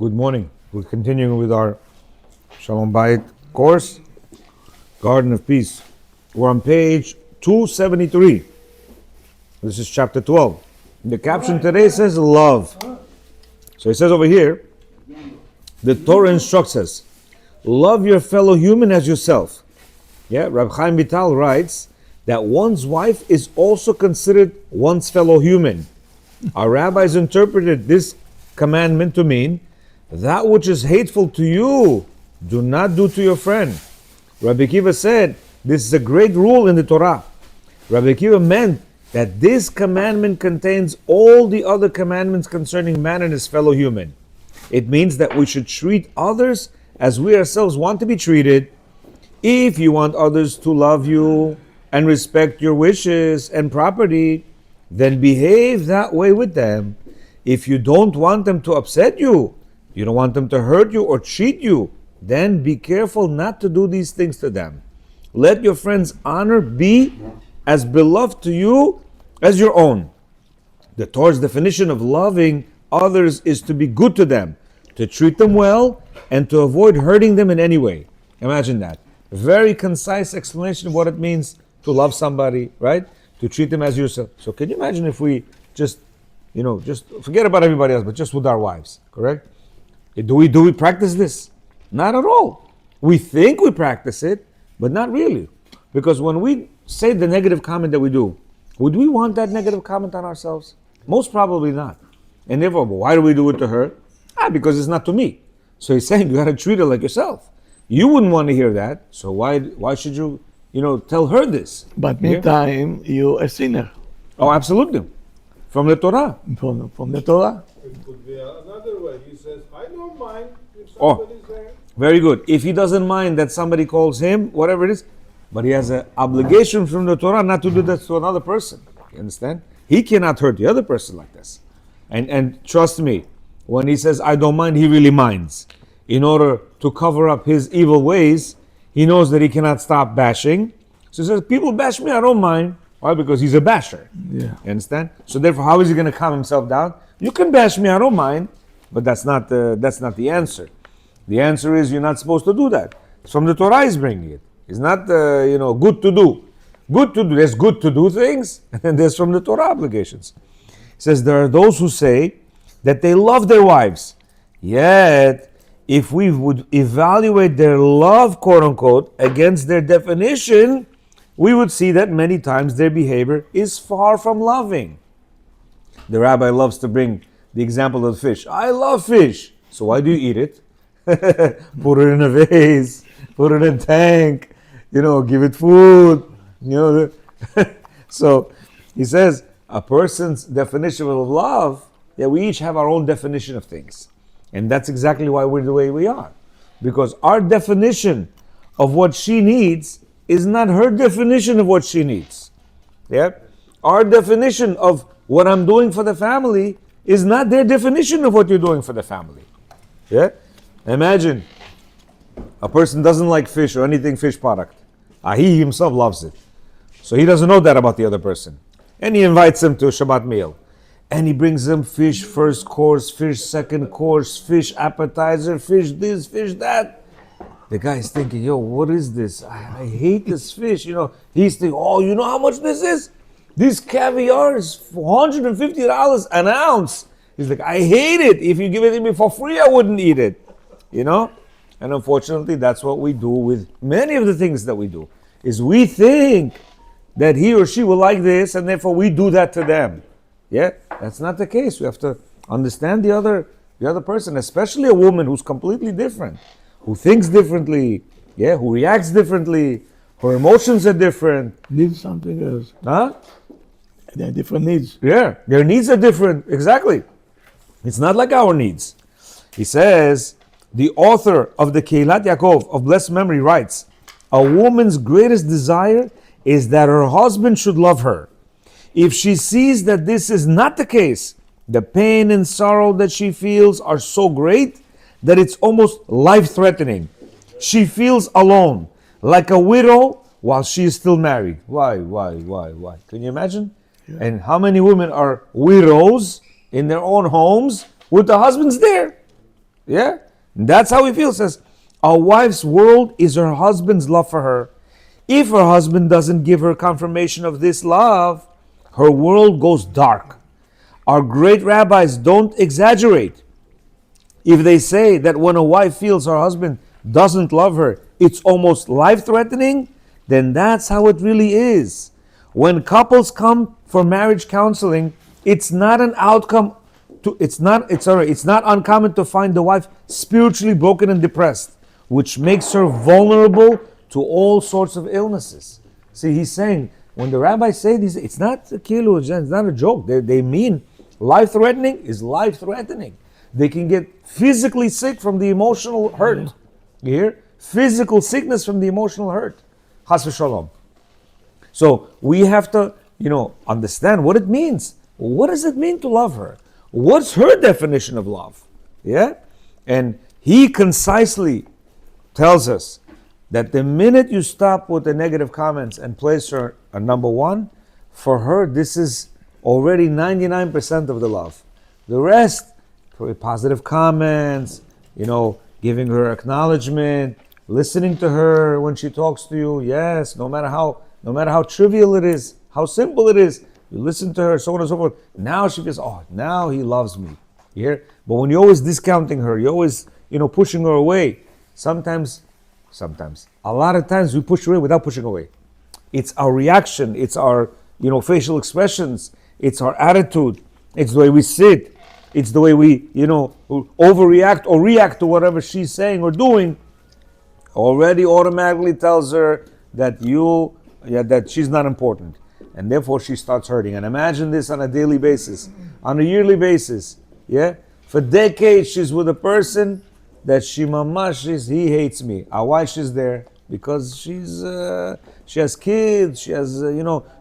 Good morning. We're continuing with our Shalom Bayit course, Garden of Peace. We're on page 273. This is chapter 12. The caption today says love. So it says over here, the Torah instructs us, love your fellow human as yourself. Yeah, Rab Chaim Vital writes that one's wife is also considered one's fellow human. Our rabbis interpreted this commandment to mean that which is hateful to you, do not do to your friend. Rabbi Akiva said this is a great rule in the Torah. Rabbi Akiva meant that this commandment contains all the other commandments concerning man and his fellow human. It means that we should treat others as we ourselves want to be treated. If you want others to love you and respect your wishes and property, then behave that way with them. If you don't want them to upset you, you don't want them to hurt you or cheat you, then be careful not to do these things to them. Let your friend's honor be as beloved to you as your own. The Torah's definition of loving others is to be good to them, to treat them well, and to avoid hurting them in any way. Imagine that. A very concise explanation of what it means to love somebody, right? To treat them as yourself. So can you imagine if we just forget about everybody else, but just with our wives, correct? Do we practice this? Not at all. We think we practice it, but not really. Because when we say the negative comment that we do, would we want that negative comment on ourselves? Most probably not. And therefore, why do we do it to her? Because it's not to me. So he's saying you got to treat her like yourself. You wouldn't want to hear that. So why should you, tell her this? But meantime, you're a sinner. Oh, absolutely. From the Torah. From the Torah. It could be another way. He says, I don't mind if Oh. somebody's there. Very good. If he doesn't mind that somebody calls him, whatever it is, but he has an obligation from the Torah not to do that to another person. You understand? He cannot hurt the other person like this. And trust me, when he says, I don't mind, he really minds. In order to cover up his evil ways, he knows that he cannot stop bashing. So he says, people bash me, I don't mind. Why? Because he's a basher. Yeah. You understand? So therefore, how is he going to calm himself down? You can bash me, I don't mind. But that's not the answer. The answer is you're not supposed to do that. From the Torah is bringing it. It's not, good to do. Good to do. There's good to do things, and there's from the Torah obligations. It says there are those who say that they love their wives. Yet, if we would evaluate their love, quote unquote, against their definition, we would see that many times their behavior is far from loving. The rabbi loves to bring the example of fish. I love fish. So why do you eat it? Put it in a vase, put it in a tank, give it food. So he says a person's definition of love, that we each have our own definition of things. And that's exactly why we're the way we are. Because our definition of what she needs is not her definition of what she needs. Yeah? Our definition of what I'm doing for the family is not their definition of what you're doing for the family. Yeah? Imagine a person doesn't like fish or anything fish product. He himself loves it. So he doesn't know that about the other person. And he invites him to a Shabbat meal. And he brings them fish first course, fish second course, fish appetizer, fish this, fish that. The guy's thinking, what is this? I hate this fish. He's thinking, you know how much this is? This caviar is $150 an ounce. He's like, I hate it. If you give it to me for free, I wouldn't eat it. And unfortunately, that's what we do with many of the things that we do, is we think that he or she will like this, and therefore we do that to them. Yeah, that's not the case. We have to understand the other person, especially a woman who's completely different, who thinks differently, who reacts differently, her emotions are different. Needs something else. Huh? They have different needs. Yeah, their needs are different. Exactly. It's not like our needs. He says, the author of the Keilat Yaakov of blessed memory writes, a woman's greatest desire is that her husband should love her. If she sees that this is not the case, the pain and sorrow that she feels are so great that it's almost life-threatening. She feels alone, like a widow while she is still married. Why? Can you imagine? Yeah. And how many women are widows in their own homes with the husbands there? Yeah? That's how he feels. Says, a wife's world is her husband's love for her. If her husband doesn't give her confirmation of this love, her world goes dark. Our great rabbis don't exaggerate. If they say that when a wife feels her husband doesn't love her, it's almost life-threatening, then that's how it really is. When couples come for marriage counseling, it's not uncommon to find the wife spiritually broken and depressed, which makes her vulnerable to all sorts of illnesses. See, he's saying, when the rabbis say this, it's not a kilo, it's not a joke. They mean life-threatening is life-threatening. They can get physically sick from the emotional hurt. You hear? Physical sickness from the emotional hurt. Chas v'shalom. So we have to, understand what it means. What does it mean to love her? What's her definition of love? Yeah? And he concisely tells us that the minute you stop with the negative comments and place her at number one, for her, this is already 99% of the love. The rest, for positive comments, giving her acknowledgement, listening to her when she talks to you. Yes, no matter how trivial it is, how simple it is, you listen to her, so on and so forth. Now she feels, now he loves me. You hear? But when you're always discounting her, you're always, pushing her away. Sometimes, a lot of times we push her away without pushing away. It's our reaction. It's our, facial expressions. It's our attitude. It's the way we sit. It's the way we, overreact or react to whatever she's saying or doing. Already automatically tells her that that she's not important. And therefore she starts hurting. And imagine this on a daily basis, on a yearly basis. Yeah? For decades she's with a person that he hates me. Why she's there? Because she has kids, she has,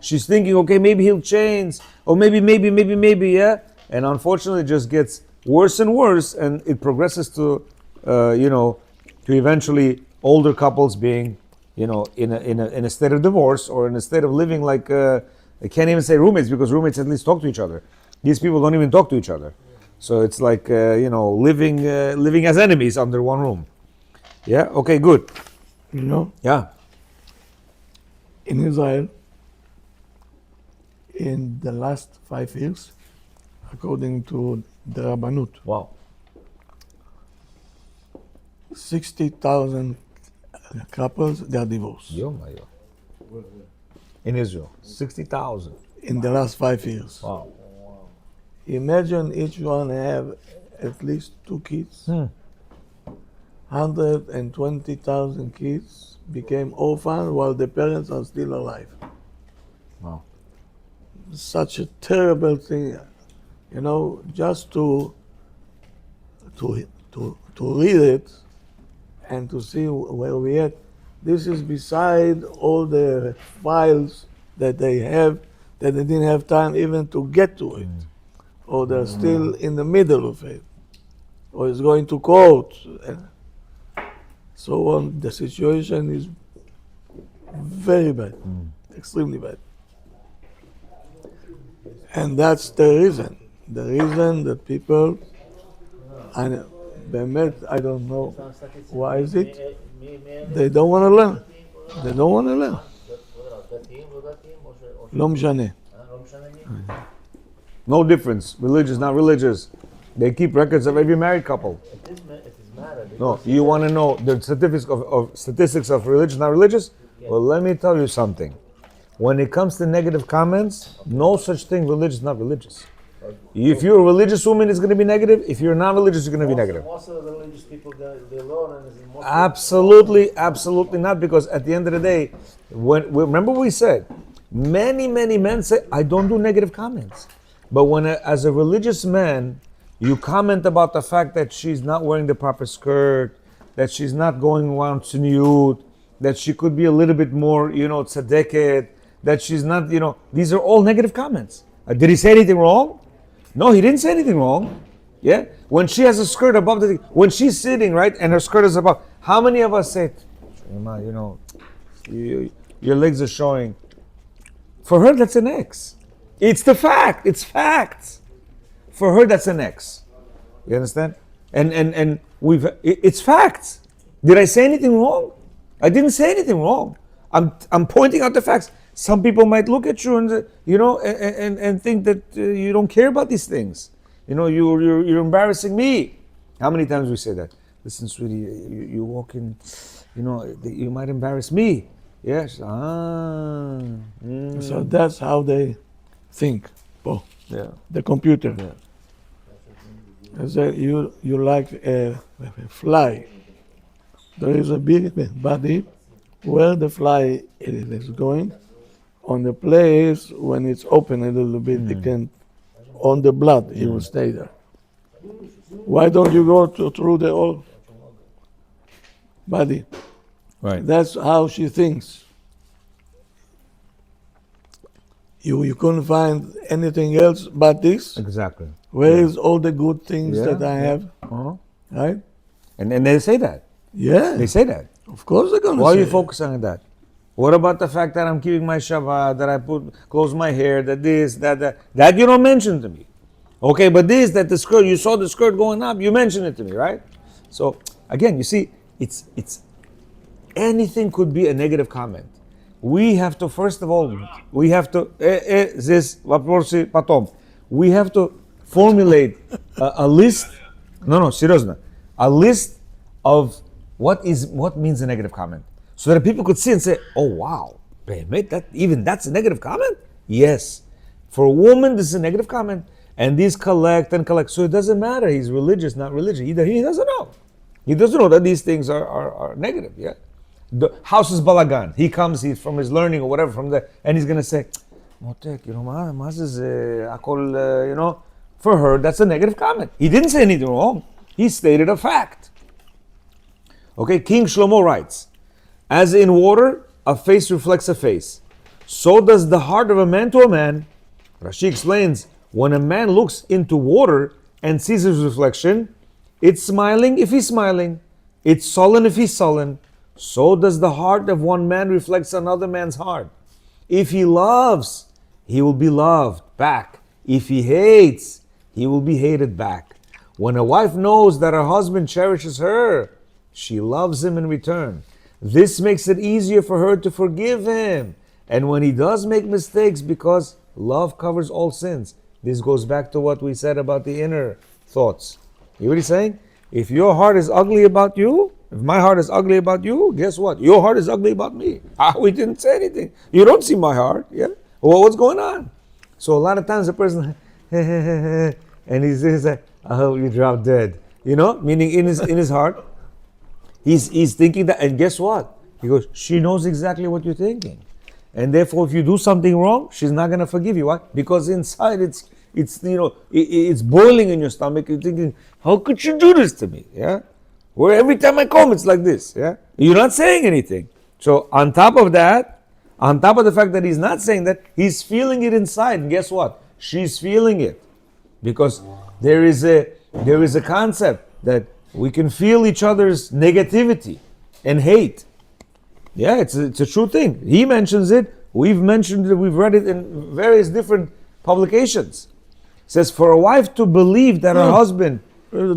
she's thinking, okay, maybe he'll change, or maybe, yeah? And unfortunately it just gets worse and worse, and it progresses to, to eventually older couples being, in a state of divorce, or in a state of living like, I can't even say roommates, because roommates at least talk to each other. These people don't even talk to each other. So it's like, living as enemies under one room. Yeah, okay, good. Yeah. In Israel, in the last 5 years, according to the Rabbanut, Wow. 60,000 couples, they are divorced In Israel, 60,000. in the last 5 years. Wow. Imagine each one have at least 2 kids. 120,000 kids became orphans while the parents are still alive. Wow. Such a terrible thing, just to read it and to see where we at. This is beside all the files that they have that they didn't have time even to get to it, or they're still in the middle of it, or it's going to court, and so on. The situation is very bad, extremely bad. And that's the reason. The reason that people, I don't know why is it, they don't want to learn. They don't want to learn. לא משנה. No difference. Religious, not religious. They keep records of every married couple. It is matter. No, you want to know the statistics of religious, not religious? Well, let me tell you something. When it comes to negative comments, no such thing religious, not religious. If you're a religious woman, it's going to be negative. If you're not religious, you're going to be negative. Most of the religious people, they learn, and it's most Absolutely not, because at the end of the day, remember we said, many men say, I don't do negative comments. But when, as a religious man, you comment about the fact that she's not wearing the proper skirt, that she's not going around tzniut, that she could be a little bit more, tzedeket, that she's not, these are all negative comments. Did he say anything wrong? No, he didn't say anything wrong. Yeah? When she has a skirt above when she's sitting, right, and her skirt is above, how many of us say, your legs are showing? For her, that's an X. It's the fact. It's facts. For her, that's an X. You understand? and it's facts. Did I say anything wrong? I didn't say anything wrong. I'm pointing out the facts. Some people might look at you and and think that you don't care about these things. You're embarrassing me. How many times we say that? Listen, sweetie, you walk in, you might embarrass me. Yes. So that's how they think. Oh, Yeah. the computer. Yeah. I said, you like a fly. There is a big body where the fly is going. On the place when it's open a little bit, it can, on the blood, it will stay there. Why don't you go through the whole body? Right. That's how she thinks. You couldn't find anything else but this. Exactly. Where is all the good things Yeah, that I have? Uh-huh. Right? And they say that. Yeah. They say that. Of course they're gonna Why are say you it. focusing on that? What about the fact that I'm keeping my Shabbat, that I close my hair, that this, that you don't mention to me. Okay, but this, that the skirt, you saw the skirt going up, you mentioned it to me, right? So again, you see, it's anything could be a negative comment. We have to, first of all, we have to we have to formulate a list. No, seriously, a list of what means a negative comment, so that people could see and say, "Oh wow, mate, that's a negative comment." Yes, for a woman, this is a negative comment, and these collect. So it doesn't matter. He's religious, not religious. Either he doesn't know. He doesn't know that these things are negative. Yeah. The house is balagan. He comes, he's from his learning or whatever from there, and he's gonna say, "Motek, for her that's a negative comment." He didn't say anything wrong. He stated a fact. Okay, King Shlomo writes, "As in water, a face reflects a face. So does the heart of a man to a man." Rashi explains, when a man looks into water and sees his reflection, it's smiling if he's smiling, it's sullen if he's sullen. So does the heart of one man reflects another man's heart. If he loves, he will be loved back. If he hates, he will be hated back. When a wife knows that her husband cherishes her, she loves him in return. This makes it easier for her to forgive him. And when he does make mistakes, because love covers all sins. This goes back to what we said about the inner thoughts. You know what he's saying? If your heart is ugly about you, if my heart is ugly about you, guess what? Your heart is ugly about me. We didn't say anything. You don't see my heart, yeah? Well, what's going on? So a lot of times a person, and he's like, "I hope you drop dead." Meaning in his heart, he's thinking that, and guess what? He goes, she knows exactly what you're thinking. And therefore, if you do something wrong, she's not going to forgive you. Why? Because inside it's boiling in your stomach. You're thinking, how could you do this to me? Yeah? Where every time I come, it's like this. Yeah? You're not saying anything. So on top of that, on top of the fact that he's not saying that, he's feeling it inside. And guess what? She's feeling it. Because there is a concept that we can feel each other's negativity and hate. Yeah, it's a true thing. He mentions it. We've mentioned it. We've read it in various different publications. It says, for a wife to believe that her husband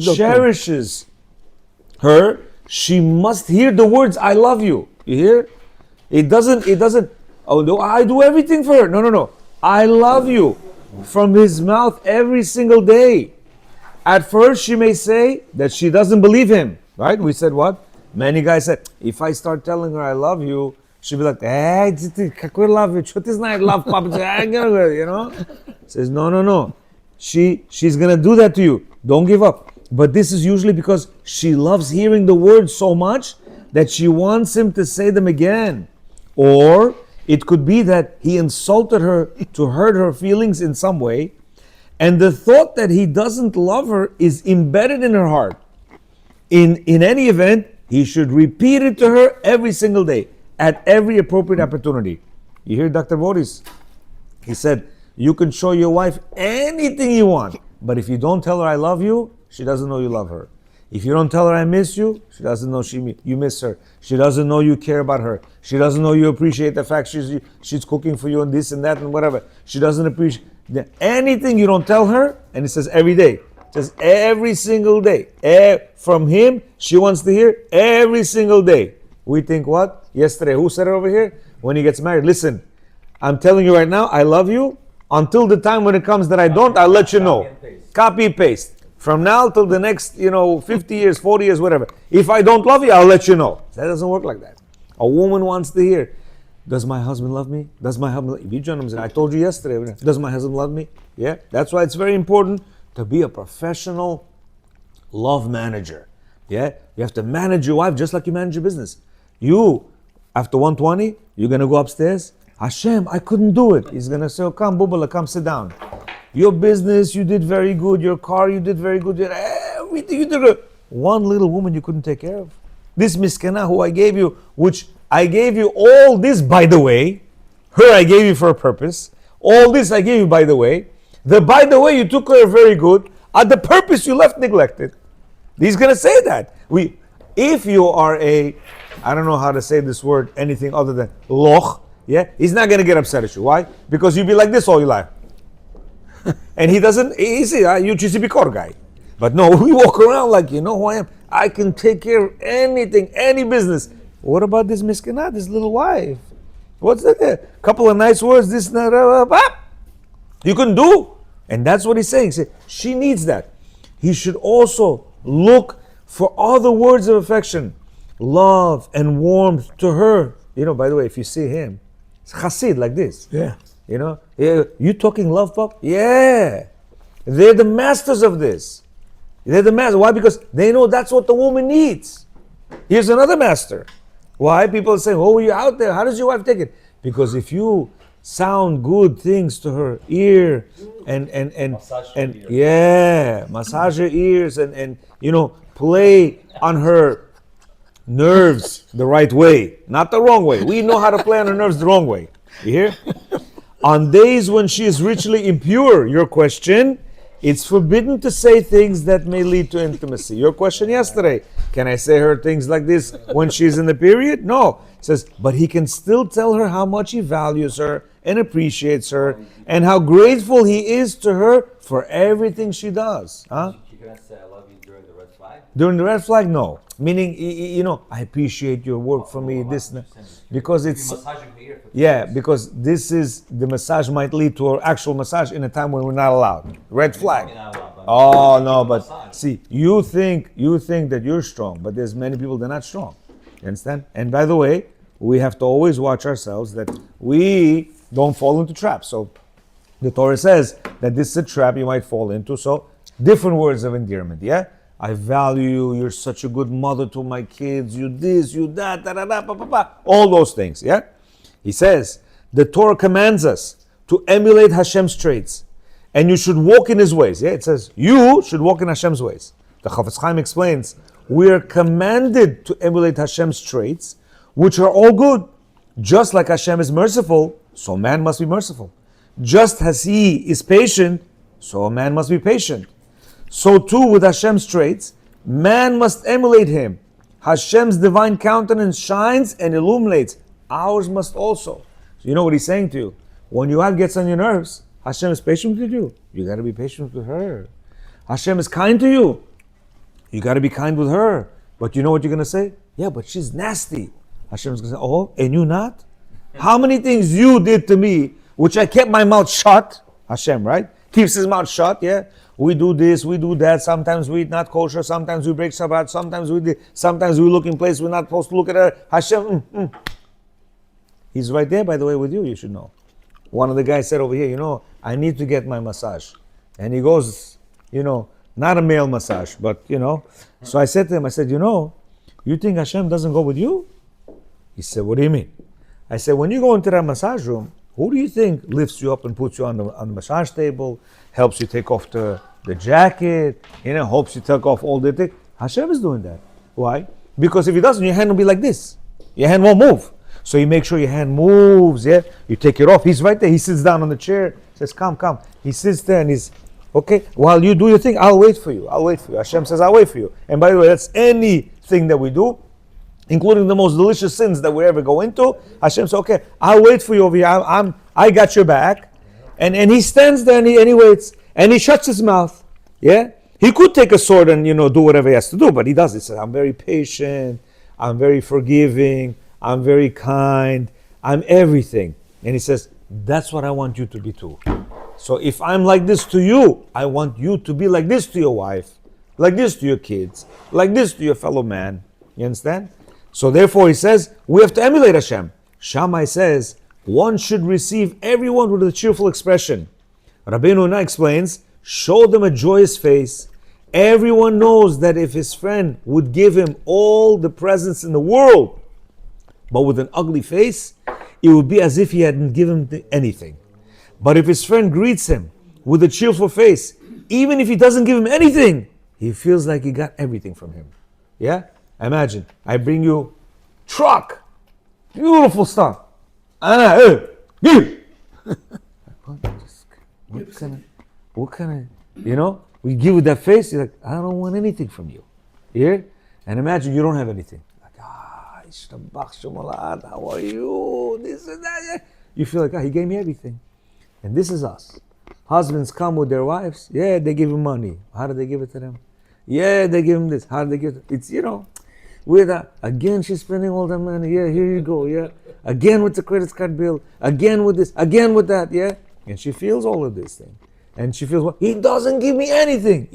cherishes her, she must hear the words, "I love you." You hear? It doesn't, "Oh no, I do everything for her." No. "I love you" from his mouth every single day. At first, she may say that she doesn't believe him. Right? We said what? Many guys said, if I start telling her I love you, she'll be like, "Какой love you? Что ты знаешь, love, papa?" Says, no. She's gonna do that to you. Don't give up. But this is usually because she loves hearing the words so much that she wants him to say them again. Or it could be that he insulted her to hurt her feelings in some way, and the thought that he doesn't love her is embedded in her heart. In any event, he should repeat it to her every single day, at every appropriate opportunity. You hear Dr. Boris? He said, you can show your wife anything you want, but if you don't tell her I love you, she doesn't know you love her. If you don't tell her I miss you, she doesn't know you miss her. She doesn't know you care about her. She doesn't know you appreciate the fact she's cooking for you and this and that and whatever. She doesn't appreciate anything you don't tell her, and it says every day. Just every single day. From him, she wants to hear every single day. We think what? Yesterday, who said it over here? When he gets married. Listen, I'm telling you right now, I love you. Until the time when it comes that I don't, I'll let you know. Copy and paste. From now till the next, 50 years, 40 years, whatever. If I don't love you, I'll let you know. That doesn't work like that. A woman wants to hear, does my husband love me? Does my husband, I told you yesterday, does my husband love me? Yeah, that's why it's very important to be a professional love manager. Yeah, you have to manage your wife just like you manage your business. You, after 120, you're going to go upstairs. Hashem, I couldn't do it. He's going to say, oh, come, Bubala, come sit down. Your business, you did very good. Your car, you did very good. Everything you did good. One little woman you couldn't take care of. This miskana who I gave you, which I gave you all this, by the way. Her I gave you for a purpose. All this I gave you, by the way. By the way, you took care of very good. At the purpose you left neglected. He's going to say that. If you are I don't know how to say this word, anything other than loch, yeah, he's not going to get upset at you. Why? Because you be like this all your life. And he doesn't, you just be core guy. But no, we walk around like, you know who I am? I can take care of anything, any business. What about this miskana, this little wife? What's that there? Couple of nice words, this, you can do. And that's what he's saying. She needs that. He should also look for other words of affection, love and warmth to her. By the way, if you see him, it's chassid like this. Yeah. You talking love, Pop? Yeah. They're the masters of this. They're the master. Why? Because they know that's what the woman needs. Here's another master. Why? People say, oh, you're out there. How does your wife take it? Because if you sound good things to her ear and massage her ears and play on her nerves the right way, not the wrong way. We know how to play on her nerves the wrong way. You hear? On days when she is ritually impure, your question, it's forbidden to say things that may lead to intimacy. Your question yesterday, can I say her things like this when she's in the period? No. It says, but he can still tell her how much he values her and appreciates her and how grateful he is to her for everything she does. Huh? She cannot say I love you during the red flag? During the red flag, no. Meaning, I appreciate your work for me, this, because it's, because the massage might lead to an actual massage in a time when we're not allowed. Red flag. Oh, no, but see, you think that you're strong, but there's many people that are not strong. You understand? And by the way, we have to always watch ourselves that we don't fall into traps. So the Torah says that this is a trap you might fall into. So different words of endearment, yeah? I value you, you're such a good mother to my kids, you this, you that, all those things, yeah? He says, the Torah commands us to emulate Hashem's traits, and you should walk in his ways, yeah? It says, you should walk in Hashem's ways. The Chafetz Chaim explains, we are commanded to emulate Hashem's traits, which are all good. Just like Hashem is merciful, so man must be merciful. Just as he is patient, so a man must be patient. So too with Hashem's traits, man must emulate him. Hashem's divine countenance shines and illuminates. Ours must also. So you know what he's saying to you? When your wife gets on your nerves, Hashem is patient with you. You got to be patient with her. Hashem is kind to you. You got to be kind with her. But you know what you're going to say? Yeah, but she's nasty. Hashem's going to say, oh, and you not? How many things you did to me, which I kept my mouth shut? Hashem, right? Keeps his mouth shut, yeah? We do this, we do that. Sometimes we eat not kosher. Sometimes we break Shabbat. Sometimes we look in places we're not supposed to look at her. Hashem, He's right there, by the way, with you. You should know. One of the guys said over here, I need to get my massage, and he goes, not a male massage, but So I said to him, you think Hashem doesn't go with you? He said, what do you mean? I said, when you go into that massage room, who do you think lifts you up and puts you on the massage table, helps you take off the jacket, helps you take off all the things? Hashem is doing that. Why? Because if he doesn't, your hand will be like this. Your hand won't move. So you make sure your hand moves, yeah? You take it off. He's right there. He sits down on the chair, says, come. He sits there and he's, okay, while you do your thing, I'll wait for you. Hashem says, I'll wait for you. And by the way, that's anything that we do, including the most delicious sins that we ever go into. Hashem says, okay, I'll wait for you over here. I got your back. And he stands there and he waits. And he shuts his mouth. Yeah? He could take a sword and, do whatever he has to do, but he doesn't. He says, I'm very patient, I'm very forgiving, I'm very kind, I'm everything. And he says, that's what I want you to be too. So if I'm like this to you, I want you to be like this to your wife, like this to your kids, like this to your fellow man. You understand? So therefore he says, we have to emulate Hashem. Shammai says, one should receive everyone with a cheerful expression. Rabbeinu Yonah explains, show them a joyous face. Everyone knows that if his friend would give him all the presents in the world, but with an ugly face, it would be as if he hadn't given him anything. But if his friend greets him with a cheerful face, even if he doesn't give him anything, he feels like he got everything from him. Yeah? Imagine, I bring you truck, beautiful stuff. Give. What kind of, we give with that face, you're like, I don't want anything from you. Yeah? And imagine you don't have anything. Like, how are you? This and that. Yeah. You feel like, he gave me everything. And this is us. Husbands come with their wives. Yeah, they give them money. How do they give it to them? Yeah, they give them this. How do they give it? It's, with again, she's spending all that money. Yeah, here you go. Yeah. Again with the credit card bill. Again with this. Again with that. Yeah. And she feels all of this thing. And she feels, he doesn't give me anything.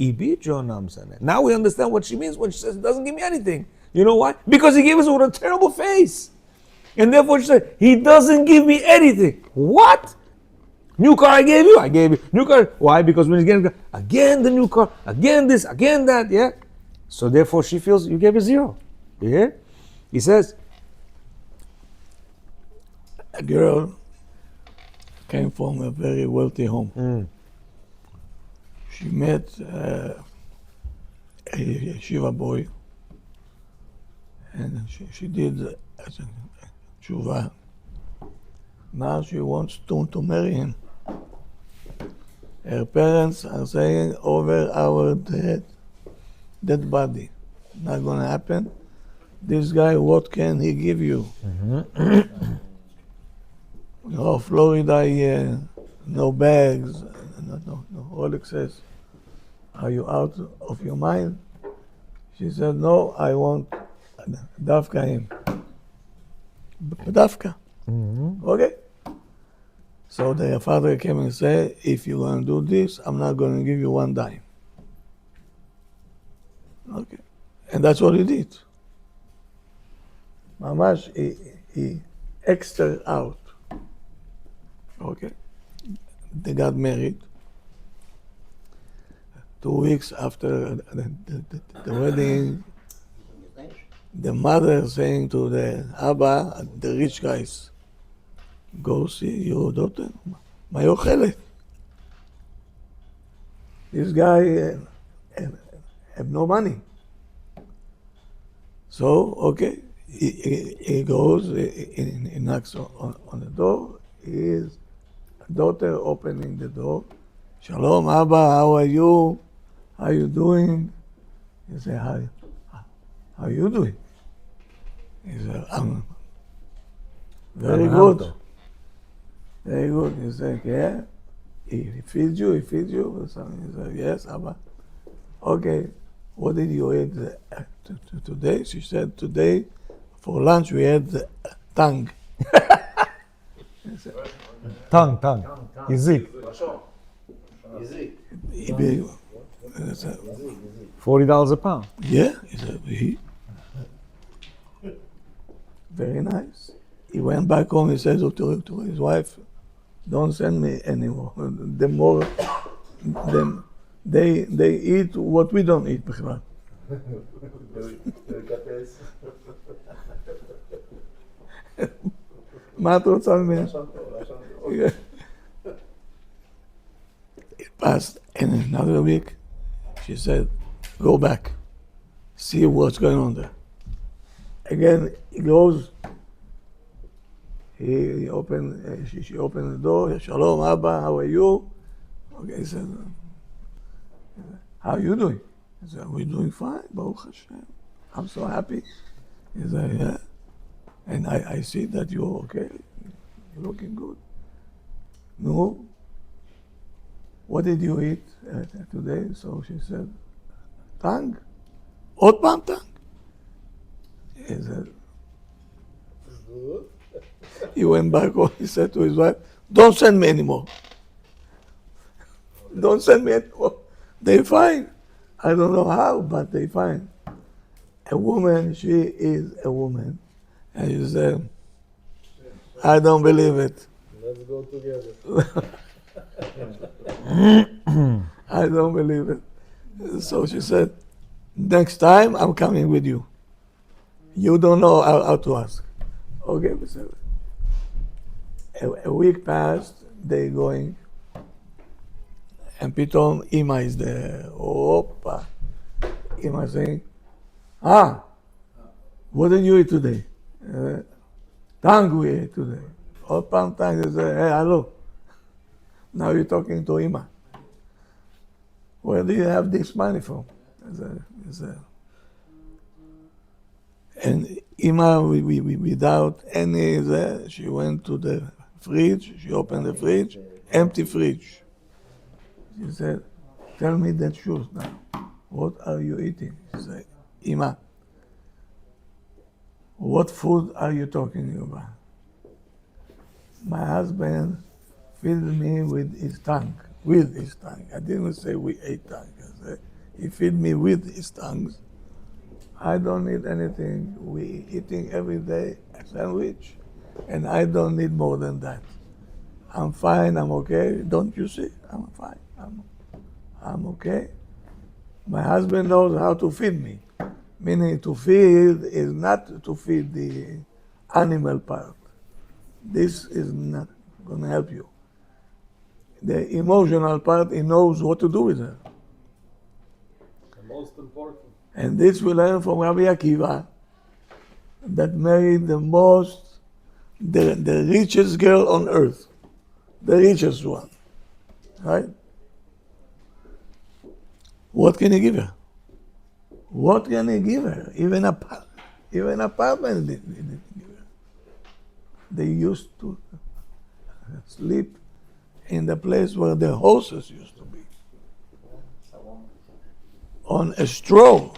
Now we understand what she means when she says he doesn't give me anything. You know why? Because he gave us with a terrible face. And therefore she said, he doesn't give me anything. What? New car I gave you. New car. Why? Because when he's getting again the new car, again this, again that, yeah. So therefore she feels you gave her zero. Yeah? He says, a girl came from a very wealthy home. She met a yeshiva boy, and she did tshuva. Now she wants to marry him. Her parents are saying, over our dead body. Not gonna happen. This guy, what can he give you? Florida, no bags, no Rolex says, are you out of your mind? She said, no, I want Dafka him. Dafka. Okay. So the father came and said, if you're going to do this, I'm not going to give you one dime. Okay. And that's what he did. Mamash, he extra out. Okay. They got married. 2 weeks after the wedding, the mother saying to the Abba, the rich guys, go see your daughter, my אוכלת. This guy have no money. So, okay, he goes, he knocks on the door, his daughter opening the door. Shalom, Abba, how are you? How you doing? He said, how you doing? He said, I'm very good. Very good. He said, yeah. He feeds you? He said, yes, Abba. Okay, what did you eat today? She said, today for lunch we had tongue. tongue. Yizik. $40 a pound. Yeah, he said, very nice. He went back home, he said to his wife, don't send me anymore. The more they eat what we don't eat. מה את רוצה ממני? It passed, and in another week, she said, go back, see what's going on there. Again, he goes, she opened the door, Shalom, Abba, how are you? Okay, he said, how are you doing? He said, we're doing fine, Baruch Hashem. I'm so happy. He said, yeah. And I see that you're okay. You're looking good. No. What did you eat today? So she said, טנק? עוד פעם טנק? He went back home, he said to his wife, don't send me anymore. Don't send me anymore. They fine. I don't know how, but they fine. A woman, she is a woman. And you say, I don't believe it. Let's go together. I don't believe it. So she said, next time I'm coming with you. You don't know how to ask. Okay, we said. A week passed, they going, and pitome Ima is there. Opa. Ima saying, what did you eat today? Tang we ate today. Opa, tang. They say, hey, hello. Now you're talking to Ima. Where do you have this money from? And Ima, without any, she went to the fridge, she opened the fridge, empty fridge. She said, tell me the truth now. What are you eating? She said, Ima, what food are you talking about? My husband filled me with his tongue. With his tongue. I didn't say we ate tongue. I said, he fed me with his tongues. I don't need anything. We eating every day a sandwich, and I don't need more than that. I'm fine. I'm okay. Don't you see? I'm fine. I'm okay. My husband knows how to feed me. Meaning to feed is not to feed the animal part. This is not going to help you. The emotional part, he knows what to do with her. The most important. And this we learn from Rabbi Akiva, that married the richest girl on earth, the richest one, right? What can he give her? What can he give her? Even apartment they didn't give her. They used to sleep in the place where the horses used to be. On a straw.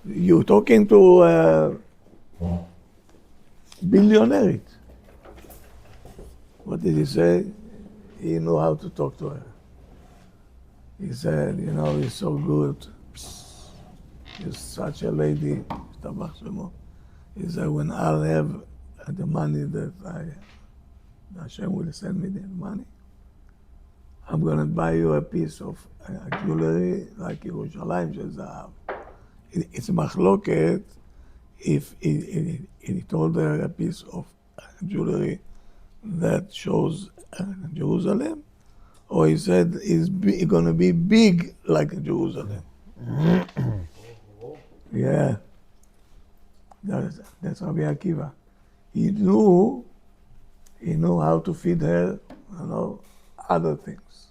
You talking to a billionaire. What did he say? He knew how to talk to her. He said, you know, you're so good. You're such a lady. He said, when I'll have the money that Hashem will send me the money, I'm going to buy you a piece of jewelry like Yerushalayim Shel Zahav. It's machloket if he told her a piece of jewelry that shows Jerusalem, or he said it's going to be big like Jerusalem. Yeah. That's Rabbi Akiva. He knew how to feed her, other things.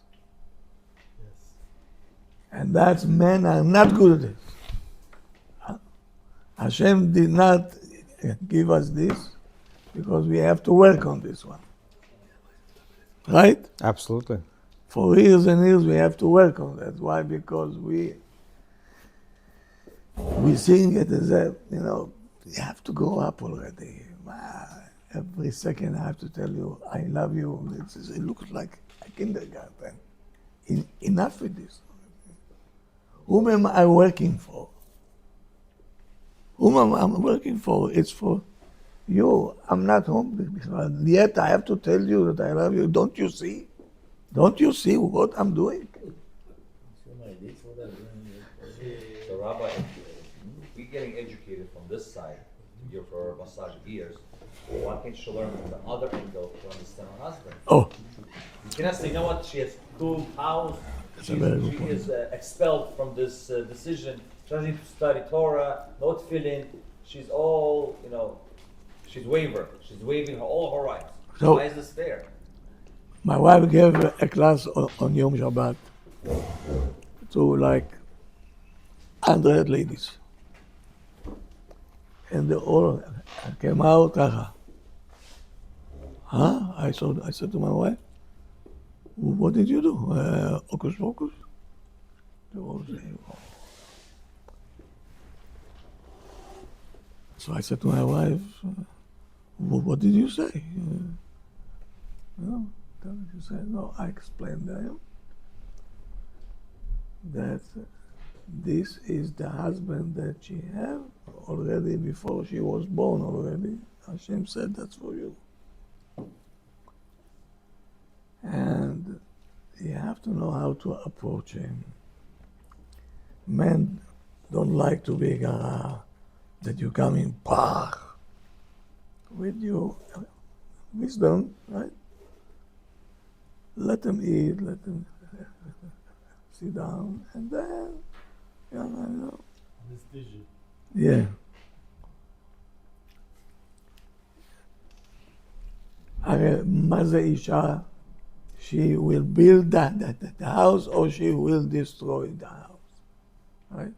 And that's men are not good at it. Hashem did not give us this because we have to work on this one. Right? Absolutely. For years and years we have to work on that. Why? Because we seeing it as a, you have to grow up already. Every second I have to tell you, I love you. It looks like a kindergarten. Enough with this. Whom am I working for? Whom am I working for? It's for you. I'm not home. Yet I have to tell you that I love you. Don't you see? Don't you see what I'm doing? So Rabbi, we getting educated from this side for massage ears. Why can't you learn from the other angle to understand her husband? Oh, You cannot say, you know what, she has two house, That's a very good she point. is expelled from this decision. She doesn't need to study Torah, no tefillin. She's all, she's waver. She's waiving all her rights. So- Why is this fair? my wife gave a class on Yom Shabbat to like 100 ladies. And they all came out ככה. I said to my wife, what did you do? Hocus pocus? They all say, So I said to my wife, what did you say? No, she said, no, I explained to him that this is the husband that she had already before she was born already. Hashem said, that's for you. And you have to know how to approach him. Men don't like to be that you come in with your wisdom, right? Let them eat, let them sit down, and then, you know. Anesthesia. Yeah. הרי מה זה אישה? She will build the house or she will destroy the house, right?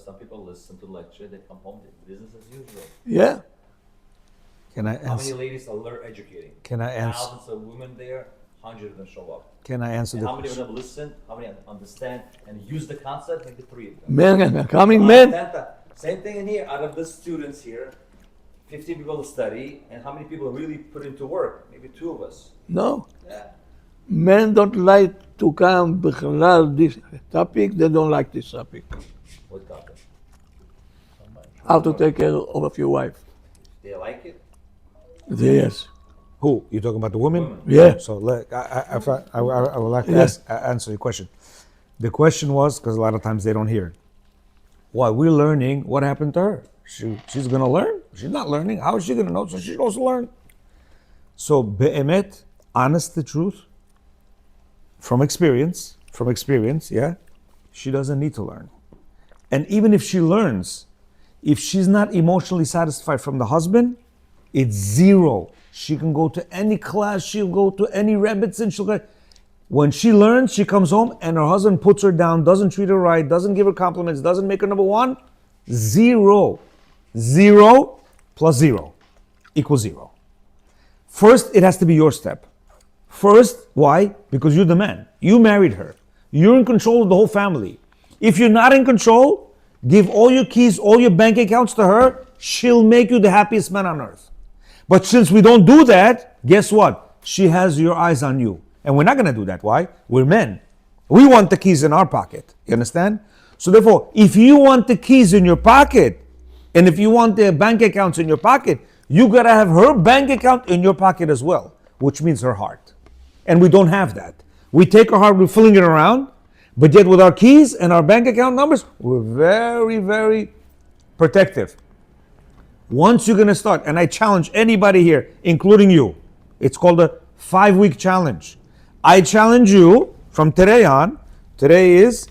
Some people listen to lecture, they come home, business as usual. Yeah. Can I How many answer? ladies are there educating? Can I answer? Thousands of women there, hundreds of them show up. Can I answer And the how many of question? them listen? How many understand and use the concept? Maybe 3 of them. Men, coming men. Same thing in here. Out of the students here, 50 people study, and how many people really put into work? Maybe 2 of us. No. Yeah. Men don't like to come בכלל this topic, they don't like this topic. What topic? How to take care of your wife. They like it? Yes. Who? You talking about the women? Women. Yeah. So I would like to Yes. answer your question. The question was, because a lot of times they don't hear. While we're learning, what happened to her? She's going to learn? She's not learning. How is she going to know? So she's supposed to learn. So be'emet, honest the truth, from experience, yeah, she doesn't need to learn. And even if she learns, if she's not emotionally satisfied from the husband, it's 0. She can go to any class, she'll go to any rebbitzin, she'll go. When she learns, she comes home and her husband puts her down, doesn't treat her right, doesn't give her compliments, doesn't make her number 1, 0. 0 plus 0 equals 0. First, it has to be your step. First, why? Because you're the man. You married her. You're in control of the whole family. If you're not in control, give all your keys, all your bank accounts to her. She'll make you the happiest man on earth. But since we don't do that, guess what? She has your eyes on you. And we're not going to do that. Why? We're men. We want the keys in our pocket. You understand? So therefore, if you want the keys in your pocket, and if you want their bank accounts in your pocket, you got to have her bank account in your pocket as well, which means her heart. And we don't have that. We take our heart, we're filling it around, but yet with our keys and our bank account numbers, we're very, very protective. Once you're going to start, and I challenge anybody here, including you, it's called a 5-week challenge. I challenge you from today on. Today is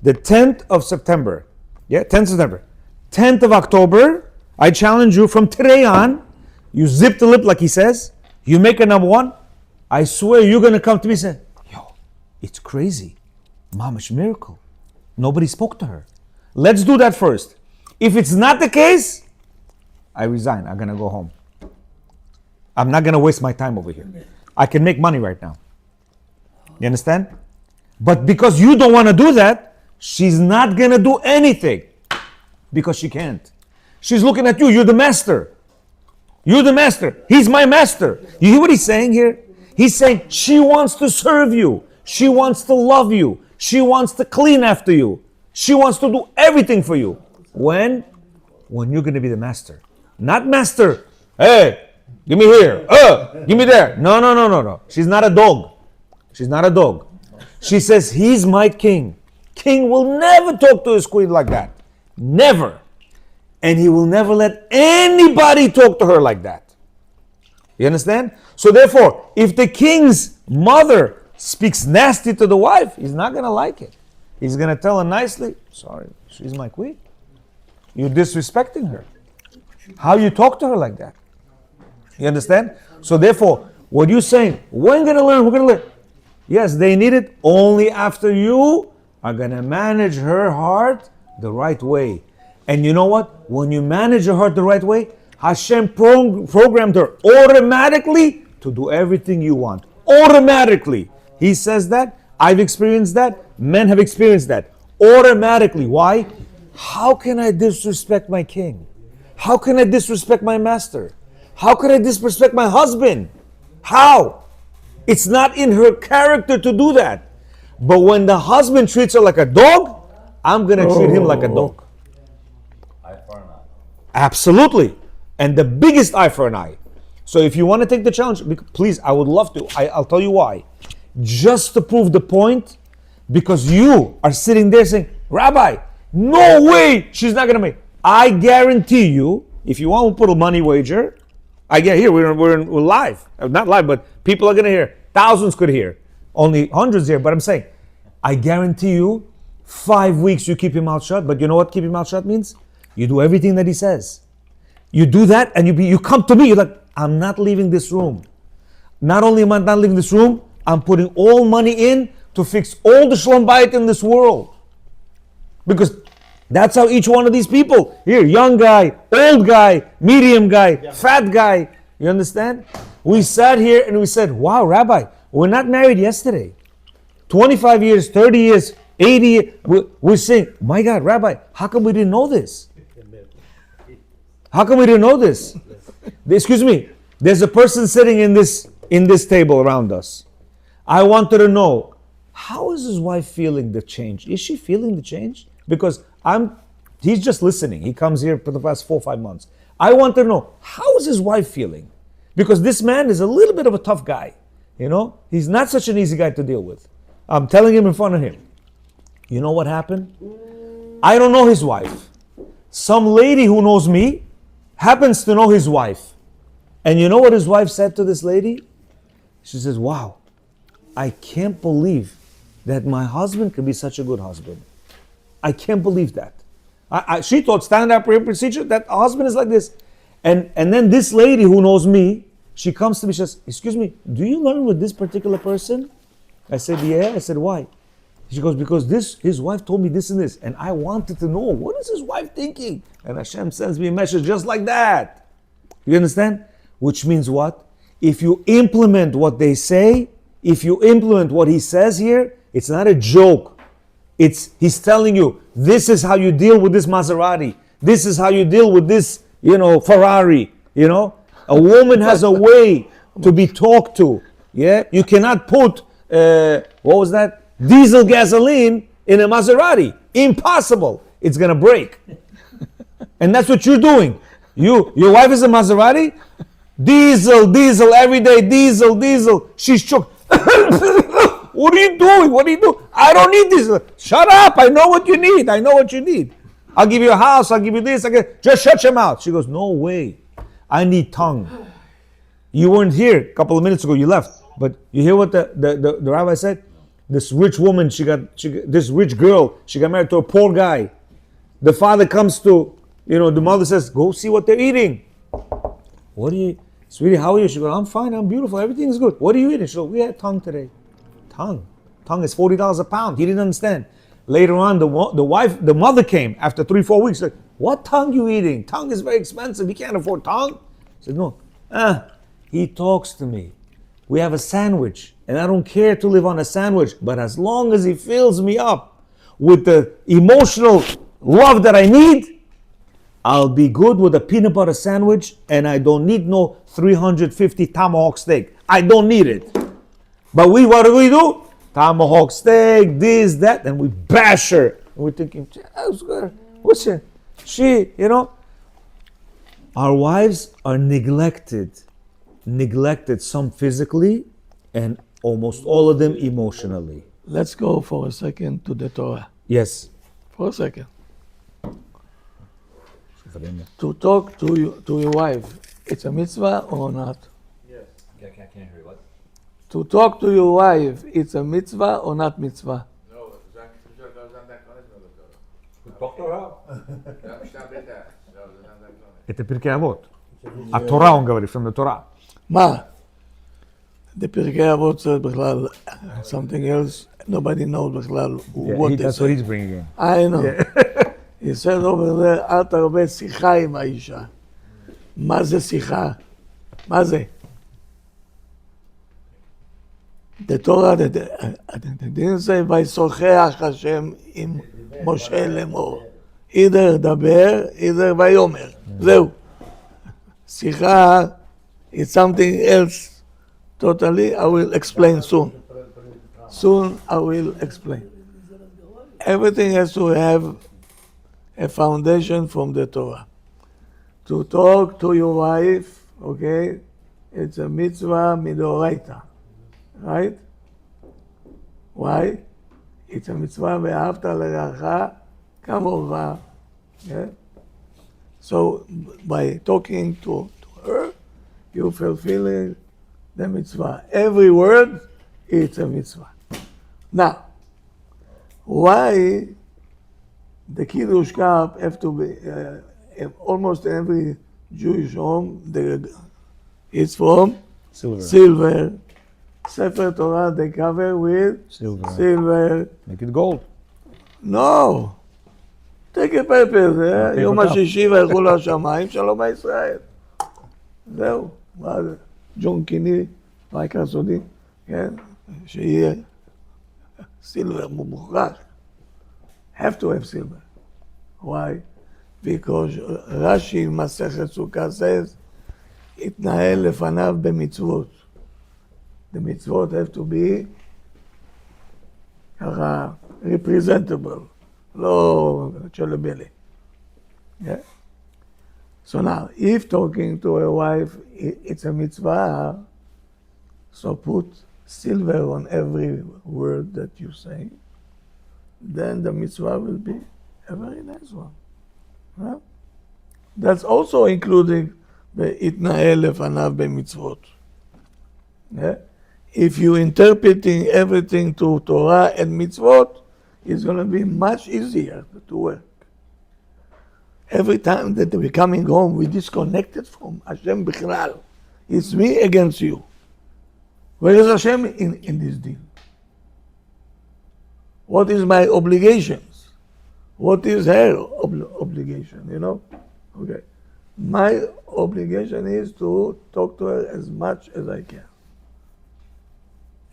the 10th of September. Yeah, 10th September. 10th of October, I challenge you from today on, you zip the lip like he says, you make a number 1, I swear you're going to come to me and say, yo, it's crazy. Mamash miracle. Nobody spoke to her. Let's do that first. If it's not the case, I resign. I'm going to go home. I'm not going to waste my time over here. I can make money right now. You understand? But because you don't want to do that, she's not going to do anything. Because she can't. She's looking at you. You're the master. You're the master. He's my master. You hear what he's saying here? He's saying she wants to serve you. She wants to love you. She wants to clean after you. She wants to do everything for you. When? When you're going to be the master. Not master. Hey, give me here. Give me there. No. She's not a dog. She's not a dog. She says, he's my king. King will never talk to his queen like that. Never. And he will never let anybody talk to her like that. You understand? So therefore, if the king's mother speaks nasty to the wife, he's not going to like it. He's going to tell her nicely, sorry, she's my queen. You're disrespecting her. How you talk to her like that? You understand? So therefore, what you're saying, we're going to learn, we're going to learn. Yes, they need it only after you are going to manage her heart the right way. And you know what? When you manage her heart the right way, Hashem programmed her automatically to do everything you want. Automatically. He says that. I've experienced that. Men have experienced that. Automatically. Why? how can I disrespect my king? How can I disrespect my master? How can I disrespect my husband? How? It's not in her character to do that. But when the husband treats her like a dog, I'm going to treat him like a dog. Eye for an eye. Absolutely. And the biggest eye for an eye. So if you want to take the challenge, please, I would love to. I'll tell you why. Just to prove the point, because you are sitting there saying, Rabbi, no way she's not going to make. I guarantee you, if you want to put a money wager, I get here, we're live. Not live, but people are going to hear. Thousands could hear. Only hundreds here, but I'm saying, I guarantee you, 5 weeks you keep your mouth shut. But you know what keep your mouth shut means? You do everything that he says. You do that and you come to me, you're like, I'm not leaving this room. Not only am I not leaving this room, I'm putting all money in to fix all the shalom bayit in this world. Because that's how each one of these people, here, young guy, old guy, medium guy, fat guy, you understand? We sat here and we said, wow, Rabbi, we're not married yesterday. 25 years, 30 years, 80 years, we're saying, my God, Rabbi, how come we didn't know this? How come we didn't know this? Excuse me, there's a person sitting in this table around us. I wanted to know, how is his wife feeling the change? Is she feeling the change? Because he's just listening. He comes here for the past 4 or 5 months. I want to know, how is his wife feeling? Because this man is a little bit of a tough guy. You know, he's not such an easy guy to deal with. I'm telling him in front of him. You know what happened? I don't know his wife. Some lady who knows me happens to know his wife. And you know what his wife said to this lady? She says, wow, I can't believe that my husband could be such a good husband. I can't believe that. She thought standard procedure that a husband is like this. And then this lady who knows me, she comes to me, she says, excuse me, do you learn with this particular person? I said, yeah. I said, why? She goes, because his wife told me this and this, and I wanted to know, what is his wife thinking? And Hashem sends me a message just like that. You understand? Which means what? If you implement what they say, if you implement what he says here, it's not a joke. He's telling you, this is how you deal with this Maserati. This is how you deal with this, Ferrari. A woman has a way to be talked to. Yeah, you cannot put diesel gasoline in a Maserati. Impossible. It's gonna break. And that's what you're doing. Your wife is a Maserati. Diesel every day. Diesel. She's choked. What are you doing? I don't need this. Shut up. I know what you need. I'll give you a house. I'll give you this. Just shut your mouth. She goes, no way. I need tongue. You weren't here a couple of minutes ago. You left. But you hear what the rabbi said? This rich woman, this rich girl, she got married to a poor guy. The father comes to, the mother says, go see what they're eating. Sweetie, how are you? She goes, I'm fine, I'm beautiful, everything is good. What are you eating? She goes, we had tongue today. Tongue is $40 a pound. He didn't understand. Later on, the mother came after 3-4 weeks. Like, what tongue you eating? Tongue is very expensive. You can't afford tongue. I said, no. He talks to me. We have a sandwich, and I don't care to live on a sandwich, but as long as he fills me up with the emotional love that I need, I'll be good with a peanut butter sandwich, and I don't need no 350 tomahawk steak. I don't need it. But what do? Tomahawk steak, this, that, and we bash her. And we're thinking, what's her? Our wives are neglected, some physically, and almost all of them emotionally. Let's go for a second to the Torah. Yes. For a second. To talk to your wife, it's a mitzvah or not? Yes. I can't hear you. What? To talk to your wife, it's a mitzvah or not mitzvah? Talk to her. Это Pirkei Avot. התורה, он говорит, from the Torah. מה? בפרקי אבות זה בכלל something else, nobody knows בכלל what they That's what say. he's bringing in. I know. He said over there, אל תרבה שיחה עם האישה. מה זה שיחה? מה זה? The Torah, didn't say, וישוחח השם עם משה לאמור. either דבר, either ויאמר. זהו. שיחה is something else totally. I will explain soon. Soon I will explain. Everything has to have a foundation from the Torah. To talk to your wife, okay, it's a mitzvah midoraita, right? Why? It's a mitzvah ve'ahavta l'reacha kamocha. Yeah? So by talking to her, you're fulfilling the mitzvah. Every word, it's a mitzvah. Now, why the Kiddush cup have to be almost every Jewish home? It's from silver. Sefer Torah they cover with silver. Make it gold. No. take a paper, יום אותם. השישי וילכו לשמיים, שלום הישראל. זהו. מה זה? ג'ון קיני, מייקל סודי, כן? שיהיה סילבר מוכרח. have to have silver. Why? Because רש"י מסכת סוכה says, התנהל לפניו במצוות. The מצוות have to be ככה representable, לא צ'לבילי. Yeah? So now, if talking to a wife, it's a mitzvah, so put silver on every word that you say, then the mitzvah will be a very nice one. Huh? That's also including the itna'el lefanav b'mitzvot. Yeah? If you interpreting everything to Torah and mitzvot, it's going to be much easier to work. Every time that we're coming home, we disconnected from Hashem Bichlal. It's me against you. Where is Hashem in this deal? What is my obligations? What is her obligation, you know? Okay. My obligation is to talk to her as much as I can.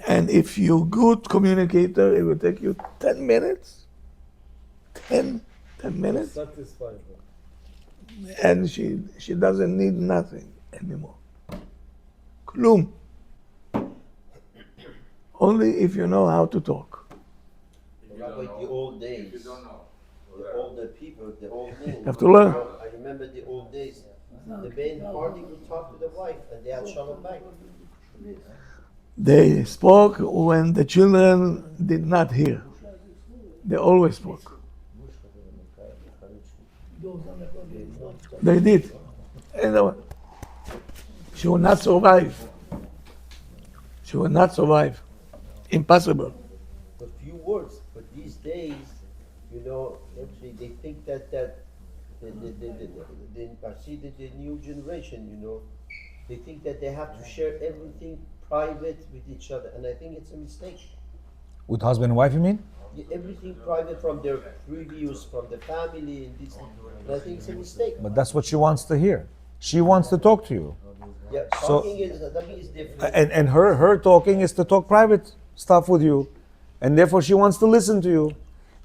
And if you're a good communicator, it will take you 10 minutes. 10 minutes. Satisfied. And she doesn't need nothing anymore. Klum. Only if you know how to talk. Rabbi, the old days, the older people, the old men. You have to learn. I remember the old days. The men hardly would talk to the wife, and they had shalom back. They spoke when the children did not hear. They always spoke. They did. And she will not survive. She will not survive. Impossible. A few words, but these days, you know, actually they think that the new generation, you know, they think that they have to share everything private with each other, and I think it's a mistake. With husband and wife, you mean? Everything private from their reviews, from the family, and this, and I think it's a mistake. But that's what she wants to hear. She wants to talk to you. Yeah, So- talking is different. And her talking is to talk private stuff with you. And therefore she wants to listen to you.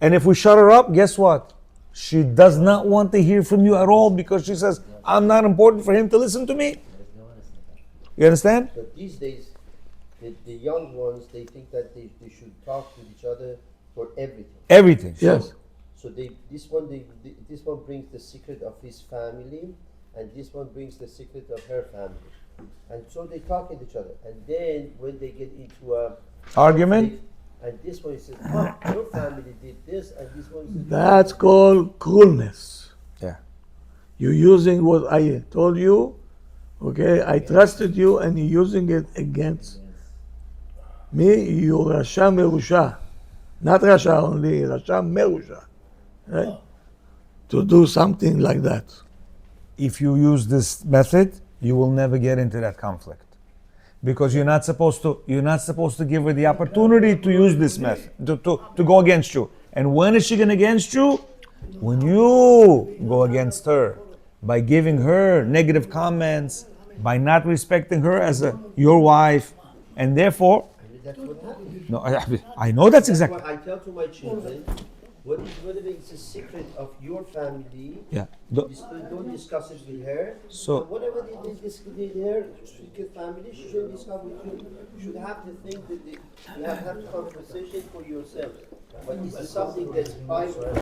And if we shut her up, guess what? She does not want to hear from you at all because she says, I'm not important for him to listen to me. You understand? But these days, the young ones, they think that they should talk to each other for everything. Everything. Yes. So this one brings the secret of his family, and this one brings the secret of her family. And so they talk at each other. And then when they get into a Argument? and this one says, oh, your family did this, and this one says, That's called cruelness. Yeah. You're using what I told you, okay? I trusted you and you're using it against me. You're Rasha Merusha. Not Rasha only, Rasha Merusha. Right? To do something like that. If you use this method, you will never get into that conflict. Because you're not supposed to give her the opportunity to use this method, to go against you. And when is she going against you? When you go against her. By giving her negative comments, by not respecting her as your wife. And therefore, that's what happens. no, I know that's exactly. What I tell to my children, whatever it's a secret of your family, Yeah. don't discuss it with her. So- And whatever they discuss with her secret family, she should discuss with you. You should have to think that you have to have conversation for yourself. But this is something that's private.